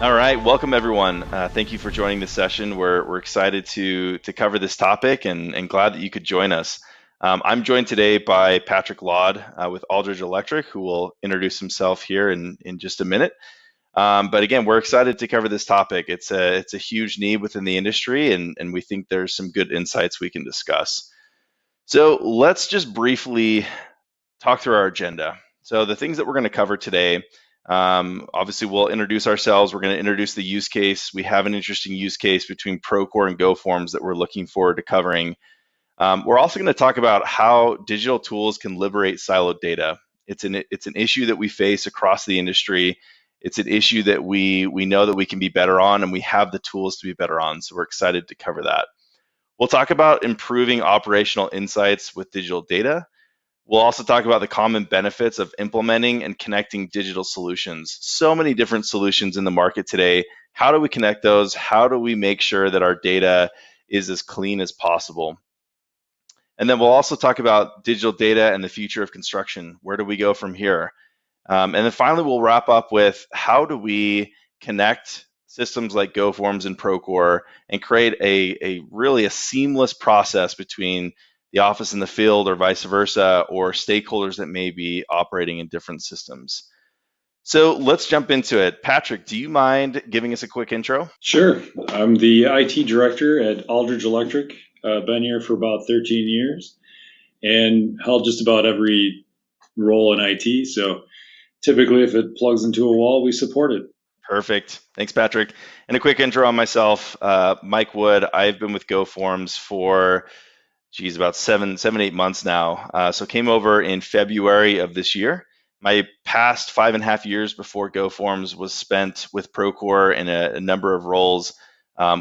All right, welcome everyone. Thank you for joining this session. We're excited to cover this topic and glad that you could join us. I'm joined today by Patrick Laud with Aldridge Electric, who will introduce himself here in just a minute. But again, we're excited to cover this topic. It's a huge need within the industry, and we think there's some good insights we can discuss. So let's just briefly talk through our agenda. So the things that we're going to cover today. Obviously, we'll introduce ourselves. We're going to introduce the use case. We have an interesting use case between Procore and GoFormz that we're looking forward to covering. We're also going to talk about how digital tools can liberate siloed data. It's an issue that we face across the industry. It's an issue that we know that we can be better on, and we have the tools to be better on. So we're excited to cover that. We'll talk about improving operational insights with digital data. We'll also talk about the common benefits of implementing and connecting digital solutions. So many different solutions in the market today. How do we connect those? How do we make sure that our data is as clean as possible? And then we'll also talk about digital data and the future of construction. Where do we go from here? And then finally, we'll wrap up with how do we connect systems like GoFormz and Procore and create a really seamless process between the office in the field or vice versa, or stakeholders that may be operating in different systems. So let's jump into it. Patrick, do you mind giving us a quick intro? Sure. I'm the IT director at Aldridge Electric. Been here for about 13 years and held just about every role in IT. So typically if it plugs into a wall, we support it. Perfect. Thanks, Patrick. And a quick intro on myself. Mike Wood. I've been with GoFormz for about 8 months now. So came over in February of this year. My past 5.5 years before GoFormz was spent with Procore in a number of roles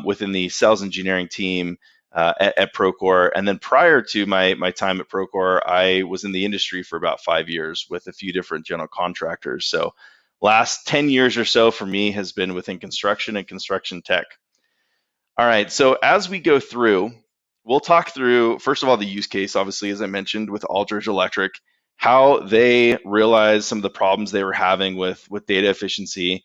within the sales engineering team at Procore. And then prior to my time at Procore, I was in the industry for about 5 years with a few different general contractors. So last 10 years or so for me has been within construction and construction tech. All right, so as we go through, we'll talk through, first of all, the use case, obviously, as I mentioned, with Aldridge Electric, how they realized some of the problems they were having with data efficiency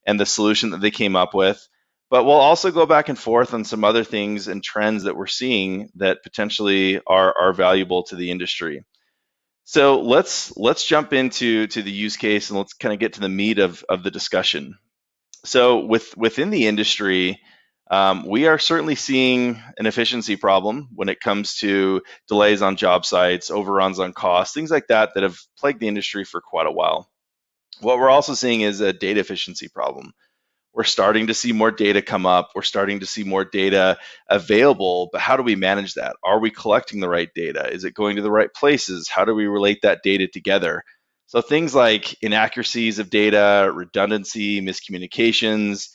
and the solution that they came up with. But we'll also go back and forth on some other things and trends that we're seeing that potentially are valuable to the industry. So let's jump into the use case and let's kind of get to the meat of the discussion. So within the industry, we are certainly seeing an efficiency problem when it comes to delays on job sites, overruns on costs, things like that have plagued the industry for quite a while. What we're also seeing is a data efficiency problem. We're starting to see more data come up. We're starting to see more data available, but how do we manage that? Are we collecting the right data? Is it going to the right places? How do we relate that data together? So things like inaccuracies of data, redundancy, miscommunications,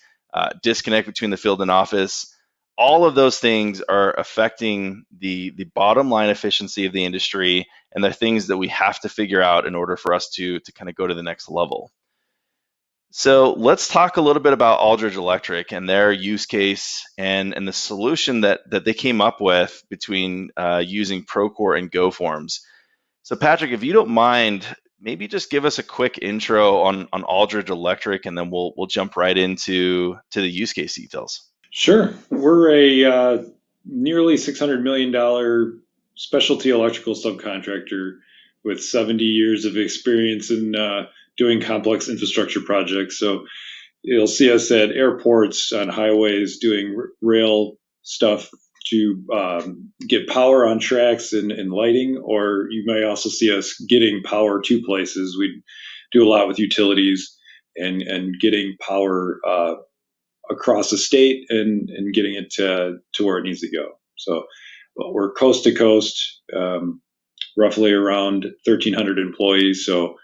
disconnect between the field and office, all of those things are affecting the bottom line efficiency of the industry, and they're things that we have to figure out in order for us to kind of go to the next level. So let's talk a little bit about Aldridge Electric and their use case and the solution that they came up with between using Procore and GoFormz. So Patrick, if you don't mind, maybe just give us a quick intro on Aldridge Electric, and then we'll jump right into the use case details. Sure. We're a nearly $600 million specialty electrical subcontractor with 70 years of experience in doing complex infrastructure projects. So you'll see us at airports, on highways, doing rail stuff to get power on tracks and lighting, or you may also see us getting power to places. We do a lot with utilities and getting power across the state and getting it to where it needs to go. So we're coast to coast, roughly around 1,300 employees. So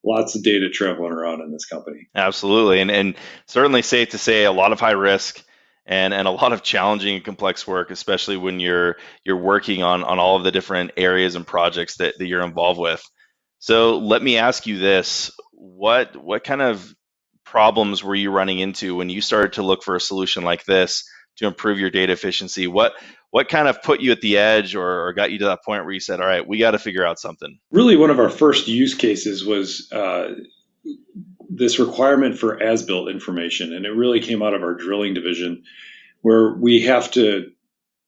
lots of data traveling around in this company. Absolutely, and certainly safe to say a lot of high risk and a lot of challenging and complex work, especially when you're working on all of the different areas and projects that you're involved with. So let me ask you this: what kind of problems were you running into when you started to look for a solution like this to improve your data efficiency? What kind of put you at the edge or got you to that point where you said, all right, we got to figure out something? Really, one of our first use cases was this requirement for as-built information, and it really came out of our drilling division, where we have to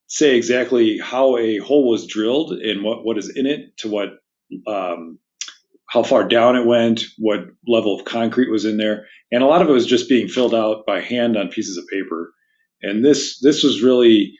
say exactly how a hole was drilled and what is in it, to what how far down it went, what level of concrete was in there, and a lot of it was just being filled out by hand on pieces of paper. And this was really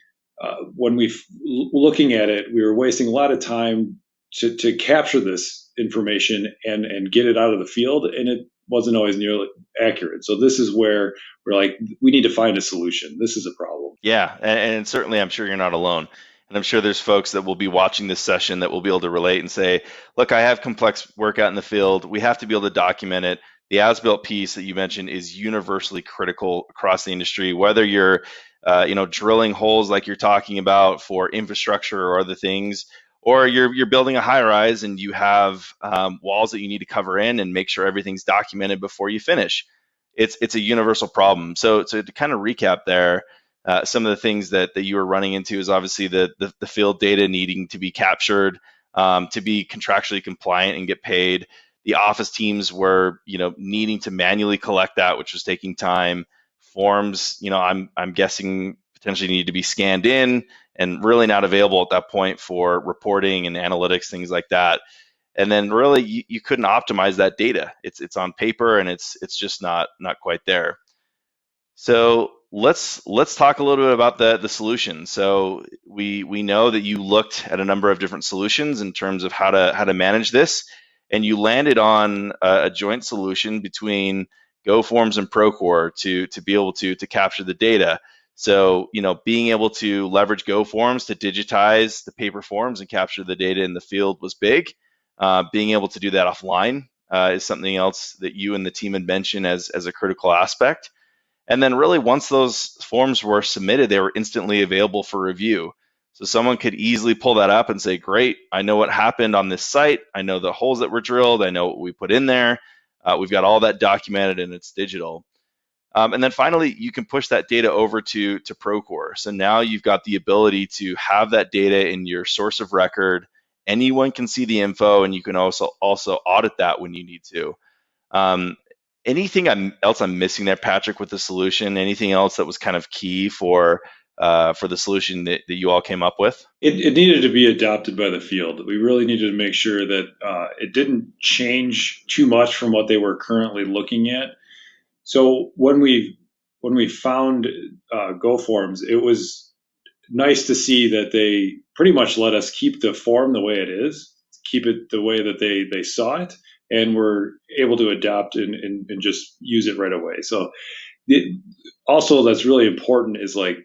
when looking at it, we were wasting a lot of time to capture this information and get it out of the field, and it wasn't always nearly accurate. So this is where we're like, we need to find a solution. This is a problem. Yeah, and certainly I'm sure you're not alone. And I'm sure there's folks that will be watching this session that will be able to relate and say, look, I have complex work out in the field. We have to be able to document it. The as-built piece that you mentioned is universally critical across the industry, whether you're drilling holes like you're talking about for infrastructure or other things, or you're building a high-rise and you have walls that you need to cover in and make sure everything's documented before you finish. It's a universal problem. So to kind of recap there, some of the things that you were running into is obviously the field data needing to be captured to be contractually compliant and get paid. The office teams were, needing to manually collect that, which was taking time. Forms, I'm guessing potentially need to be scanned in and really not available at that point for reporting and analytics, things like that. And then really you couldn't optimize that data. It's on paper and it's just not quite there. So let's talk a little bit about the solution. So we know that you looked at a number of different solutions in terms of how to manage this, and you landed on a joint solution between GoFormz and Procore to be able to capture the data. So being able to leverage GoFormz to digitize the paper forms and capture the data in the field was big. Being able to do that offline is something else that you and the team had mentioned as a critical aspect. And then really once those forms were submitted, they were instantly available for review. So someone could easily pull that up and say, great, I know what happened on this site. I know the holes that were drilled. I know what we put in there. We've got all that documented and it's digital. And then finally, you can push that data over to Procore. So now you've got the ability to have that data in your source of record. Anyone can see the info, and you can also audit that when you need to. Anything else I'm missing there, Patrick, with the solution? Anything else that was kind of key for the solution that you all came up with? It needed to be adopted by the field. We really needed to make sure that it didn't change too much from what they were currently looking at. So when we found GoFormz, it was nice to see that they pretty much let us keep the form the way it is, keep it the way that they saw it, and we're able to adopt and just use it right away. So also that's really important is like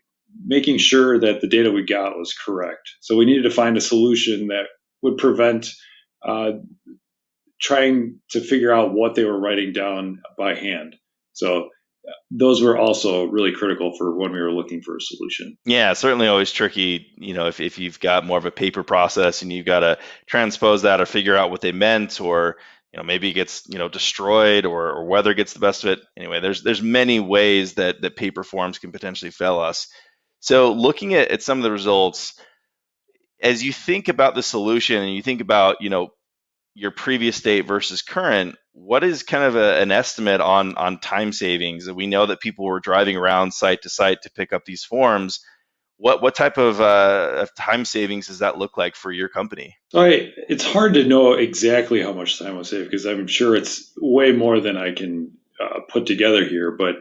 making sure that the data we got was correct. So we needed to find a solution that would prevent trying to figure out what they were writing down by hand. So those were also really critical for when we were looking for a solution. Yeah, certainly always tricky, if you've got more of a paper process and you've got to transpose that or figure out what they meant, or maybe it gets destroyed or weather gets the best of it. Anyway, there's many ways that paper forms can potentially fail us. So looking at some of the results, as you think about the solution and you think about your previous state versus current, what is kind of an estimate on time savings? We know that people were driving around site to site to pick up these forms. What type of time savings does that look like for your company? It's hard to know exactly how much time was saved because I'm sure it's way more than I can put together here. But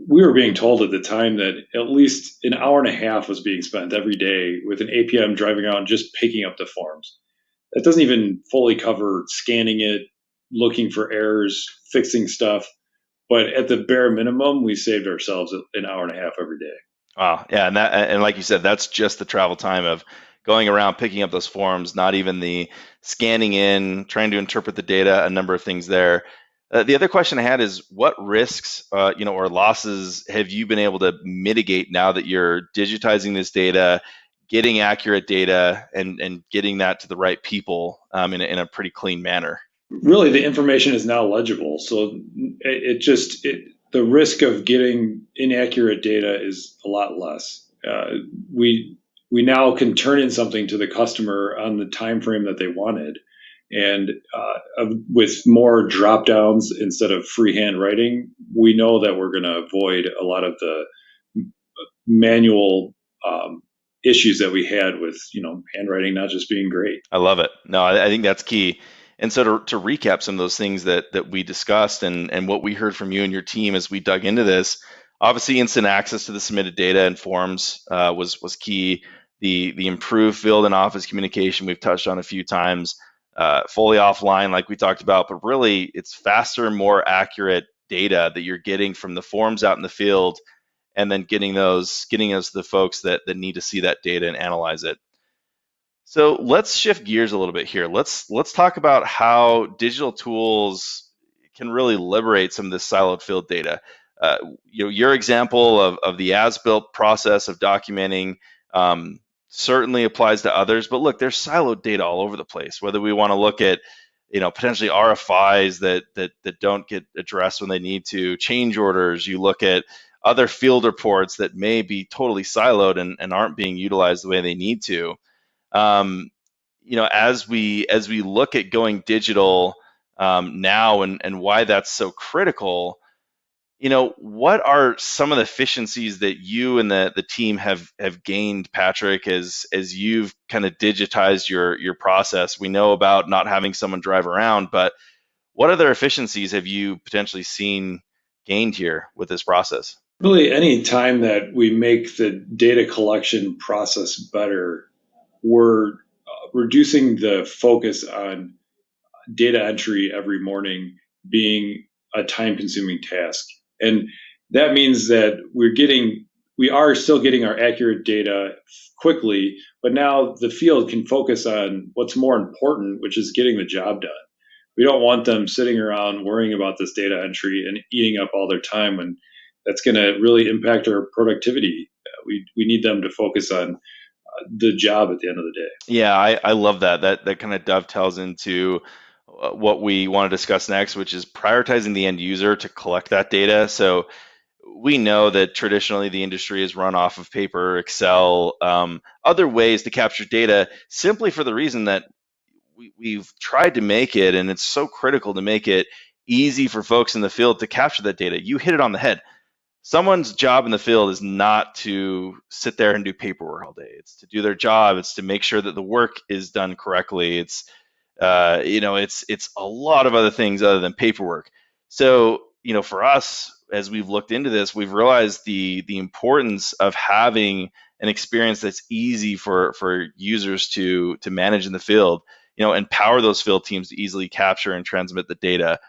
we were being told at the time that at least an hour and a half was being spent every day with an APM driving around just picking up the forms. That doesn't even fully cover scanning it, looking for errors, fixing stuff. But at the bare minimum, we saved ourselves an hour and a half every day. Wow, yeah, and like you said, that's just the travel time of going around picking up those forms, not even the scanning in, trying to interpret the data, a number of things there. The other question I had is, what risks, or losses have you been able to mitigate now that you're digitizing this data, getting accurate data, and getting that to the right people in a pretty clean manner? Really, the information is now legible, so the risk of getting inaccurate data is a lot less. We now can turn in something to the customer on the time frame that they wanted, And with more drop downs instead of freehand writing, we know that we're going to avoid a lot of the manual issues that we had with handwriting not just being great. I love it. No, I think that's key. And so to recap some of those things that we discussed and what we heard from you and your team as we dug into this, obviously instant access to the submitted data and forms was key. The improved field and office communication we've touched on a few times, fully offline like we talked about, but really it's faster, more accurate data that you're getting from the forms out in the field, and then getting us the folks that need to see that data and analyze it. So let's shift gears a little bit here. Let's talk about how digital tools can really liberate some of this siloed field data. Your example of the as-built process of documenting certainly applies to others, but look, there's siloed data all over the place. Whether we want to look at potentially RFIs that don't get addressed when they need to, change orders, you look at other field reports that may be totally siloed and aren't being utilized the way they need to. As we look at going digital now and why that's so critical, what are some of the efficiencies that you and the team have gained, Patrick, as you've kind of digitized your process? We know about not having someone drive around, but what other efficiencies have you potentially seen gained here with this process? Really, any time that we make the data collection process better, we're reducing the focus on data entry every morning being a time-consuming task. And that means that we are still getting our accurate data quickly, but now the field can focus on what's more important, which is getting the job done. We don't want them sitting around worrying about this data entry and eating up all their time when that's going to really impact our productivity. We need them to focus on the job at the end of the day. Yeah, I love that. That kind of dovetails into what we want to discuss next, which is prioritizing the end user to collect that data. So we know that traditionally the industry is run off of paper, Excel, other ways to capture data, simply for the reason that we've tried to make it, and it's so critical to make it easy for folks in the field to capture that data. You hit it on the head. Someone's job in the field is not to sit there and do paperwork all day. It's to do their job. It's to make sure that the work is done correctly. It's it's a lot of other things other than paperwork. So for us, as we've looked into this, we've realized the importance of having an experience that's easy for users to manage in the field. Empower those field teams to easily capture and transmit the data,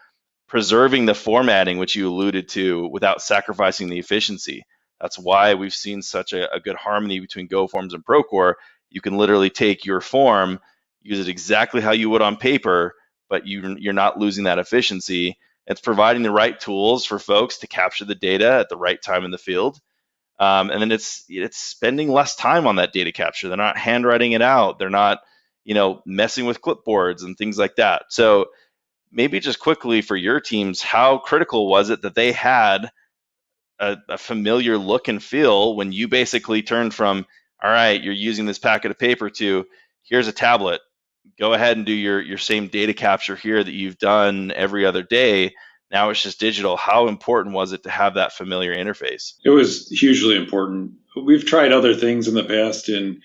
preserving the formatting, which you alluded to, without sacrificing the efficiency. That's why we've seen such a good harmony between GoFormz and Procore. You can literally take your form, use it exactly how you would on paper, but you're not losing that efficiency. It's providing the right tools for folks to capture the data at the right time in the field. And then it's spending less time on that data capture. They're not handwriting it out. They're not, messing with clipboards and things like that. So maybe just quickly for your teams, how critical was it that they had a familiar look and feel when you basically turned from, all right, you're using this packet of paper, to here's a tablet, go ahead and do your same data capture here that you've done every other day. Now it's just digital. How important was it to have that familiar interface? It was hugely important. We've tried other things in the past, and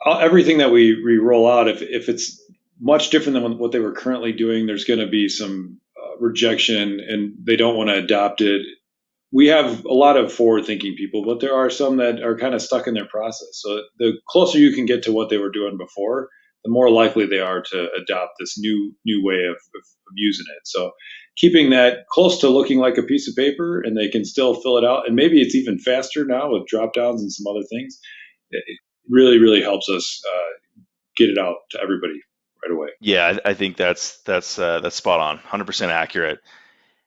everything that we roll out, if it's much different than what they were currently doing, there's going to be some rejection, and they don't want to adopt it. We have a lot of forward-thinking people, but there are some that are kind of stuck in their process. So the closer you can get to what they were doing before, the more likely they are to adopt this new way of using it. So keeping that close to looking like a piece of paper, and they can still fill it out, and maybe it's even faster now with drop downs and some other things. It really, really helps us get it out to everybody right away. Yeah, I think that's spot on, 100% accurate.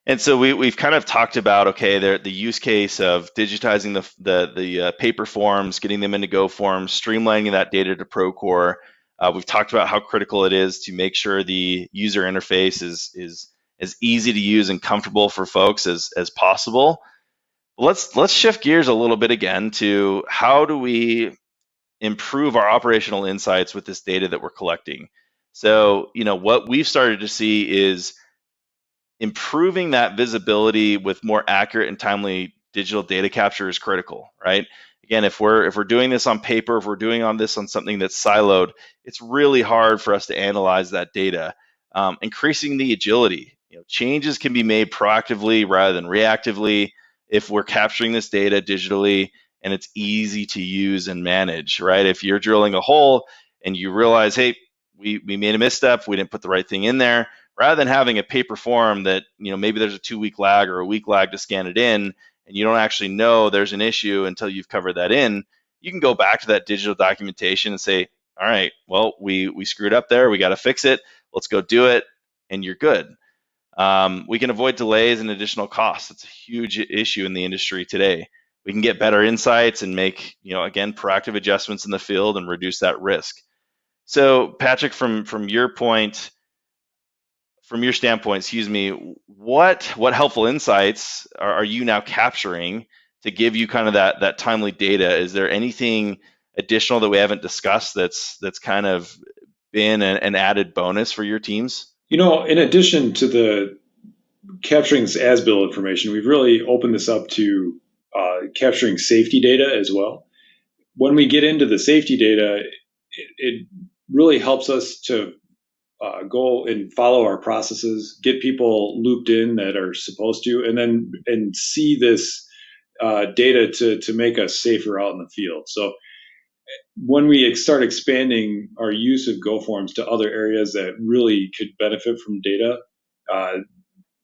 And so we've kind of talked about, okay, the use case of digitizing the paper forms, getting them into GoFormz, streamlining that data to Procore. We've talked about how critical it is to make sure the user interface is as easy to use and comfortable for folks as possible. Let's shift gears a little bit again to how do we improve our operational insights with this data that we're collecting. So, what we've started to see is improving that visibility with more accurate and timely digital data capture is critical, right? Again, if we're doing this on paper, if we're doing this on something that's siloed, it's really hard for us to analyze that data. Increasing the agility, changes can be made proactively rather than reactively if we're capturing this data digitally and it's easy to use and manage, right? If you're drilling a hole and you realize, hey, we made a misstep, we didn't put the right thing in there, rather than having a paper form that maybe there's a 2-week lag or a week lag to scan it in, and you don't actually know there's an issue until you've covered that in, you can go back to that digital documentation and say, all right, well, we screwed up there, we got to fix it, let's go do it, and you're good. We can avoid delays and additional costs. It's a huge issue in the industry today. We can get better insights and make, again, proactive adjustments in the field and reduce that risk. So, Patrick, from your standpoint, what helpful insights are you now capturing to give you kind of that timely data? Is there anything additional that we haven't discussed that's kind of been an added bonus for your teams? In addition to the capturing this as-built information, we've really opened this up to capturing safety data as well. When we get into the safety data, it really helps us to go and follow our processes, get people looped in that are supposed to, and see this data to make us safer out in the field. So when we start expanding our use of GoFormz to other areas that really could benefit from data,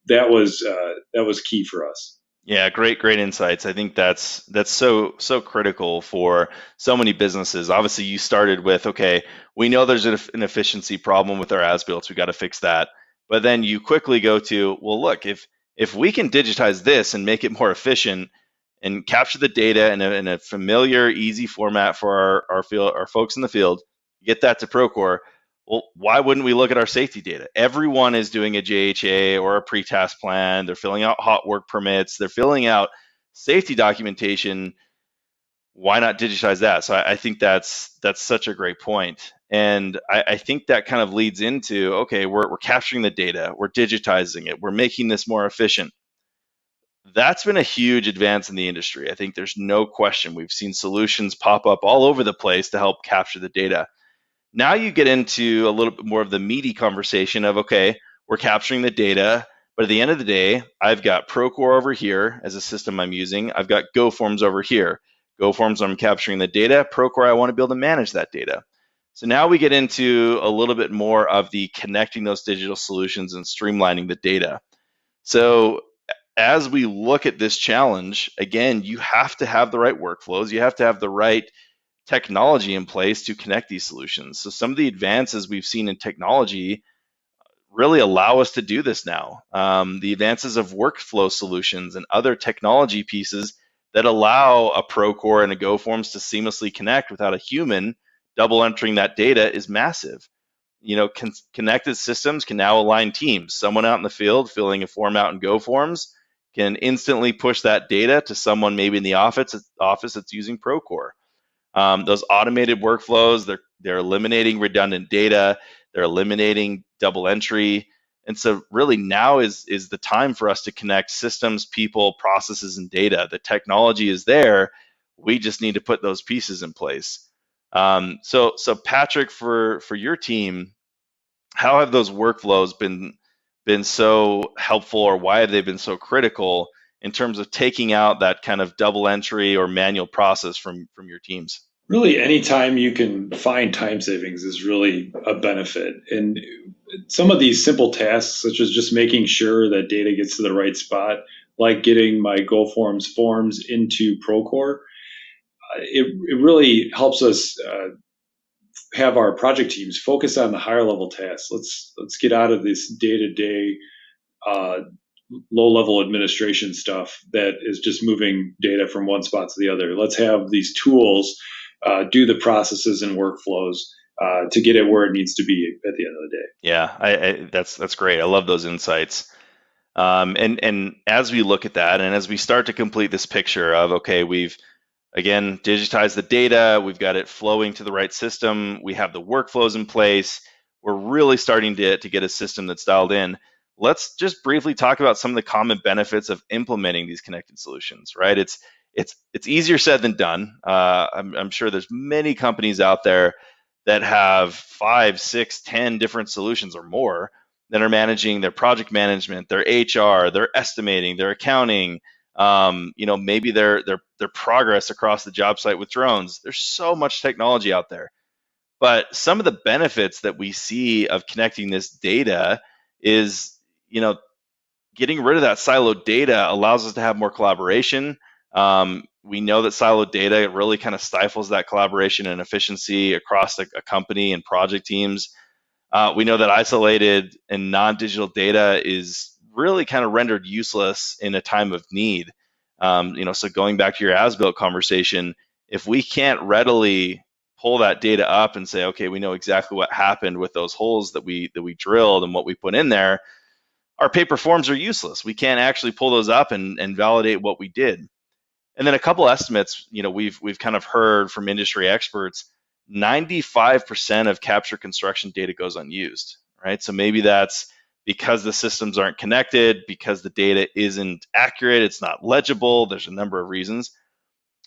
that was key for us. Yeah, great insights. I think that's so critical for so many businesses. Obviously, you started with, okay, we know there's an efficiency problem with our as-builts, we got to fix that. But then you quickly go to, well, look, if we can digitize this and make it more efficient and capture the data in a familiar, easy format for our folks in the field, get that to Procore. Well, why wouldn't we look at our safety data? Everyone is doing a JHA or a pre-task plan. They're filling out hot work permits. They're filling out safety documentation. Why not digitize that? So I think that's such a great point. And I think that kind of leads into, okay, we're capturing the data, we're digitizing it, we're making this more efficient. That's been a huge advance in the industry. I think there's no question. We've seen solutions pop up all over the place to help capture the data. Now you get into a little bit more of the meaty conversation of, okay, we're capturing the data, but at the end of the day, I've got Procore over here as a system I'm using. I've got GoFormz over here. GoFormz, I'm capturing the data. Procore, I want to be able to manage that data. So now we get into a little bit more of the connecting those digital solutions and streamlining the data. So as we look at this challenge, again, you have to have the right workflows. You have to have the right technology in place to connect these solutions. So some of the advances we've seen in technology really allow us to do this now. The advances of workflow solutions and other technology pieces that allow a Procore and a GoFormz to seamlessly connect without a human double entering that data is massive. Connected systems can now align teams. Someone out in the field filling a form out in GoFormz can instantly push that data to someone maybe in the office that's using Procore. Those automated workflows, they're eliminating redundant data, they're eliminating double entry. And so really now is the time for us to connect systems, people, processes, and data. The technology is there. We just need to put those pieces in place. So Patrick, for your team, how have those workflows been so helpful, or why have they been so critical in terms of taking out that kind of double entry or manual process from your teams? Really, anytime you can find time savings is really a benefit. And some of these simple tasks, such as just making sure that data gets to the right spot, like getting my GoFormz forms into Procore, it really helps us have our project teams focus on the higher level tasks. Let's get out of this day-to-day low-level administration stuff that is just moving data from one spot to the other. Let's have these tools do the processes and workflows to get it where it needs to be at the end of the day. Yeah, that's great. I love those insights. And as we look at that, and as we start to complete this picture of, okay, we've again digitized the data, we've got it flowing to the right system, we have the workflows in place, we're really starting to get a system that's dialed in. Let's just briefly talk about some of the common benefits of implementing these connected solutions, right? It's easier said than done. I'm sure there's many companies out there that have 5, 6, 10 different solutions or more that are managing their project management, their HR, their estimating, their accounting, maybe their progress across the job site with drones. There's so much technology out there. But some of the benefits that we see of connecting this data is, getting rid of that siloed data allows us to have more collaboration. We know that siloed data really kind of stifles that collaboration and efficiency across a company and project teams. We know that isolated and non-digital data is really kind of rendered useless in a time of need. So going back to your as-built conversation, if we can't readily pull that data up and say, okay, we know exactly what happened with those holes that we drilled and what we put in there, our paper forms are useless. We can't actually pull those up and validate what we did. And then a couple estimates, we've kind of heard from industry experts, 95% of capture construction data goes unused, right? So maybe that's because the systems aren't connected, because the data isn't accurate, it's not legible, there's a number of reasons.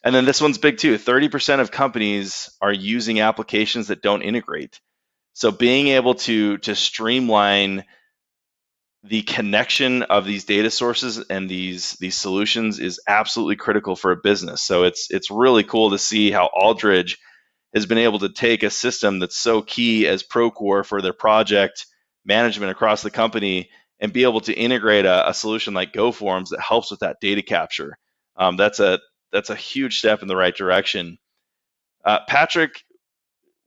And then this one's big too, 30% of companies are using applications that don't integrate. So being able to streamline the connection of these data sources and these solutions is absolutely critical for a business. So it's really cool to see how Aldridge has been able to take a system that's so key as Procore for their project management across the company and be able to integrate a solution like GoFormz that helps with that data capture. That's a huge step in the right direction. Patrick,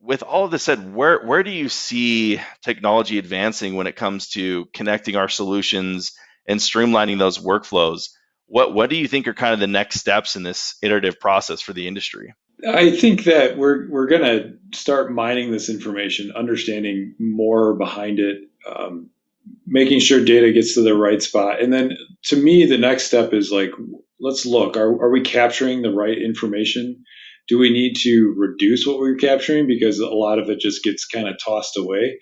with all of this said, where do you see technology advancing when it comes to connecting our solutions and streamlining those workflows? What do you think are kind of the next steps in this iterative process for the industry? I think that we're going to start mining this information, understanding more behind it, making sure data gets to the right spot. And then to me, the next step is like, let's look, are we capturing the right information? Do we need to reduce what we're capturing? Because a lot of it just gets kind of tossed away.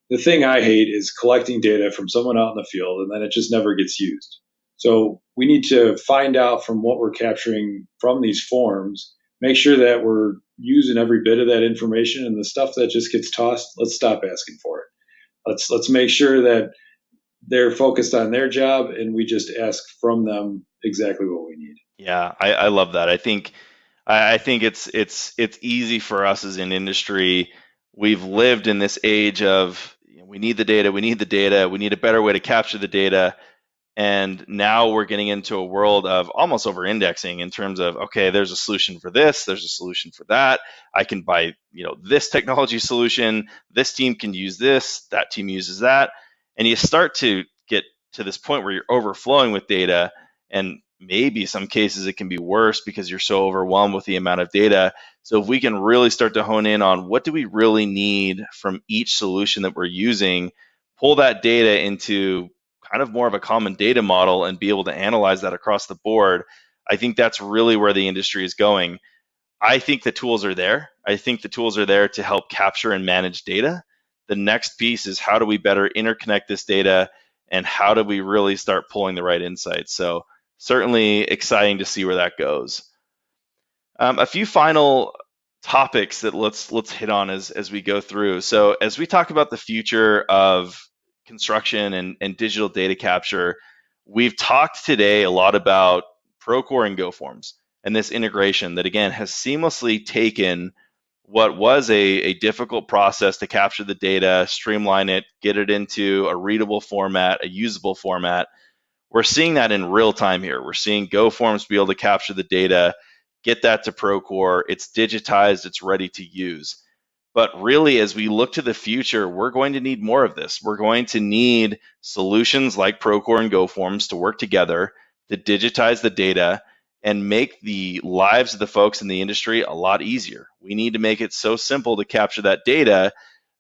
The thing I hate is collecting data from someone out in the field and then it just never gets used. So we need to find out from what we're capturing from these forms, make sure that we're using every bit of that information, and the stuff that just gets tossed, let's stop asking for it. Let's make sure that they're focused on their job and we just ask from them exactly what we need. Yeah, I love that. I think it's easy for us as an industry. We've lived in this age of we need the data, we need a better way to capture the data. And now we're getting into a world of almost over indexing in terms of, okay, there's a solution for this, there's a solution for that. I can buy, this technology solution, this team can use this, that team uses that. And you start to get to this point where you're overflowing with data, and maybe some cases it can be worse because you're so overwhelmed with the amount of data. So if we can really start to hone in on what do we really need from each solution that we're using, pull that data into kind of more of a common data model and be able to analyze that across the board, I think that's really where the industry is going. I think the tools are there. I think the tools are there to help capture and manage data. The next piece is how do we better interconnect this data and how do we really start pulling the right insights? So certainly exciting to see where that goes. A few final topics that let's hit on as we go through. So as we talk about the future of construction and digital data capture, we've talked today a lot about Procore and GoFormz and this integration that, again, has seamlessly taken what was a difficult process to capture the data, streamline it, get it into a readable format, a usable format. We're seeing that in real time here. We're seeing GoFormz be able to capture the data, get that to Procore. It's digitized, it's ready to use. But really, as we look to the future, we're going to need more of this. We're going to need solutions like Procore and GoFormz to work together to digitize the data and make the lives of the folks in the industry a lot easier. We need to make it so simple to capture that data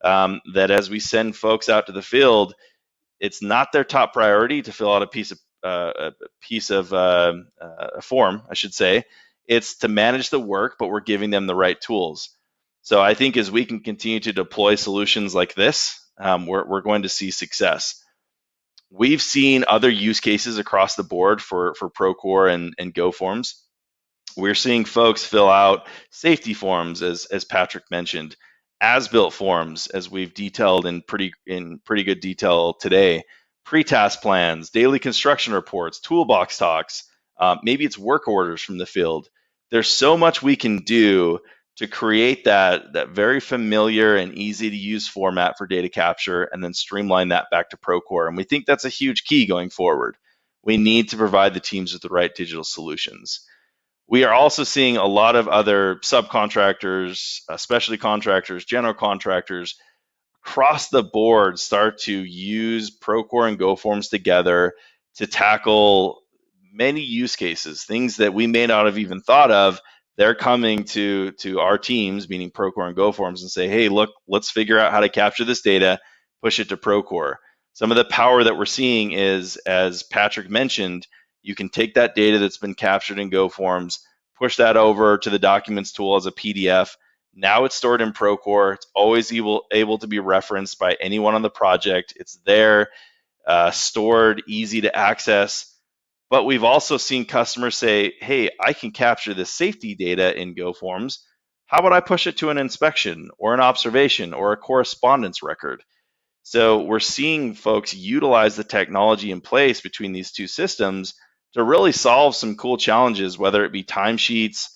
that as we send folks out to the field, it's not their top priority to fill out a form, I should say. It's to manage the work, but we're giving them the right tools. So I think as we can continue to deploy solutions like this, we're going to see success. We've seen other use cases across the board for Procore and GoFormz. We're seeing folks fill out safety forms, as Patrick mentioned, as-built forms, as we've detailed in pretty good detail today, pre-task plans, daily construction reports, toolbox talks. Maybe it's work orders from the field. There's so much we can do to create that very familiar and easy to use format for data capture, and then streamline that back to Procore. And we think that's a huge key going forward. We need to provide the teams with the right digital solutions. We are also seeing a lot of other subcontractors, specialty contractors, general contractors across the board start to use Procore and GoFormz together to tackle many use cases, things that we may not have even thought of. They're coming to our teams, meaning Procore and GoFormz, and say, hey, look, let's figure out how to capture this data, push it to Procore. Some of the power that we're seeing is, as Patrick mentioned, you can take that data that's been captured in GoFormz, push that over to the documents tool as a PDF. Now it's stored in Procore. It's always able to be referenced by anyone on the project. It's there, stored, easy to access. But we've also seen customers say, hey, I can capture this safety data in GoFormz. How about I push it to an inspection or an observation or a correspondence record? So we're seeing folks utilize the technology in place between these two systems to really solve some cool challenges, whether it be timesheets,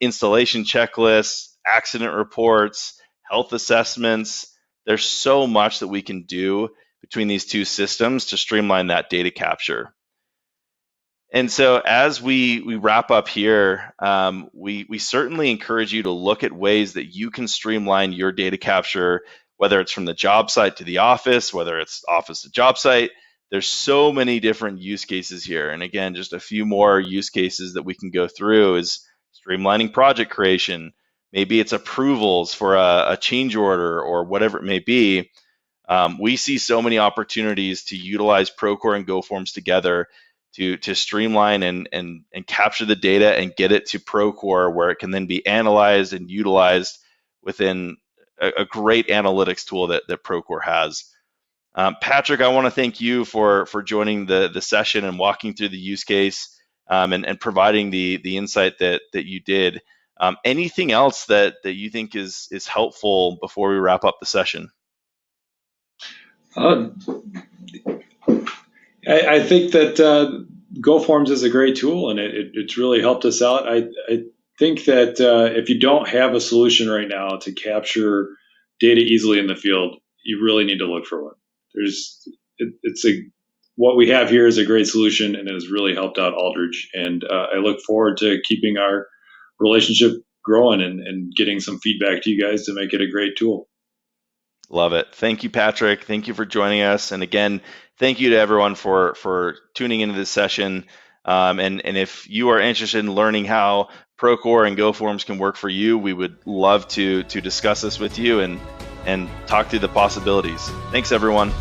installation checklists, accident reports, health assessments. There's so much that we can do between these two systems to streamline that data capture. And so as we wrap up here, we certainly encourage you to look at ways that you can streamline your data capture, whether it's from the job site to the office, whether it's office to job site. There's so many different use cases here. And again, just a few more use cases that we can go through is streamlining project creation. Maybe it's approvals for a change order or whatever it may be. We see so many opportunities to utilize Procore and GoFormz together to streamline and capture the data and get it to Procore, where it can then be analyzed and utilized within a great analytics tool that Procore has. Patrick, I want to thank you for joining the session and walking through the use case and providing the insight that you did. Anything else that you think is helpful before we wrap up the session? I think that GoFormz is a great tool, and it's really helped us out. I think that if you don't have a solution right now to capture data easily in the field, you really need to look for one. What we have here is a great solution, and it has really helped out Aldridge. And I look forward to keeping our relationship growing and getting some feedback to you guys to make it a great tool. Love it. Thank you, Patrick. Thank you for joining us. And again, thank you to everyone for tuning into this session. And if you are interested in learning how Procore and GoFormz can work for you, we would love to discuss this with you and talk through the possibilities. Thanks, everyone.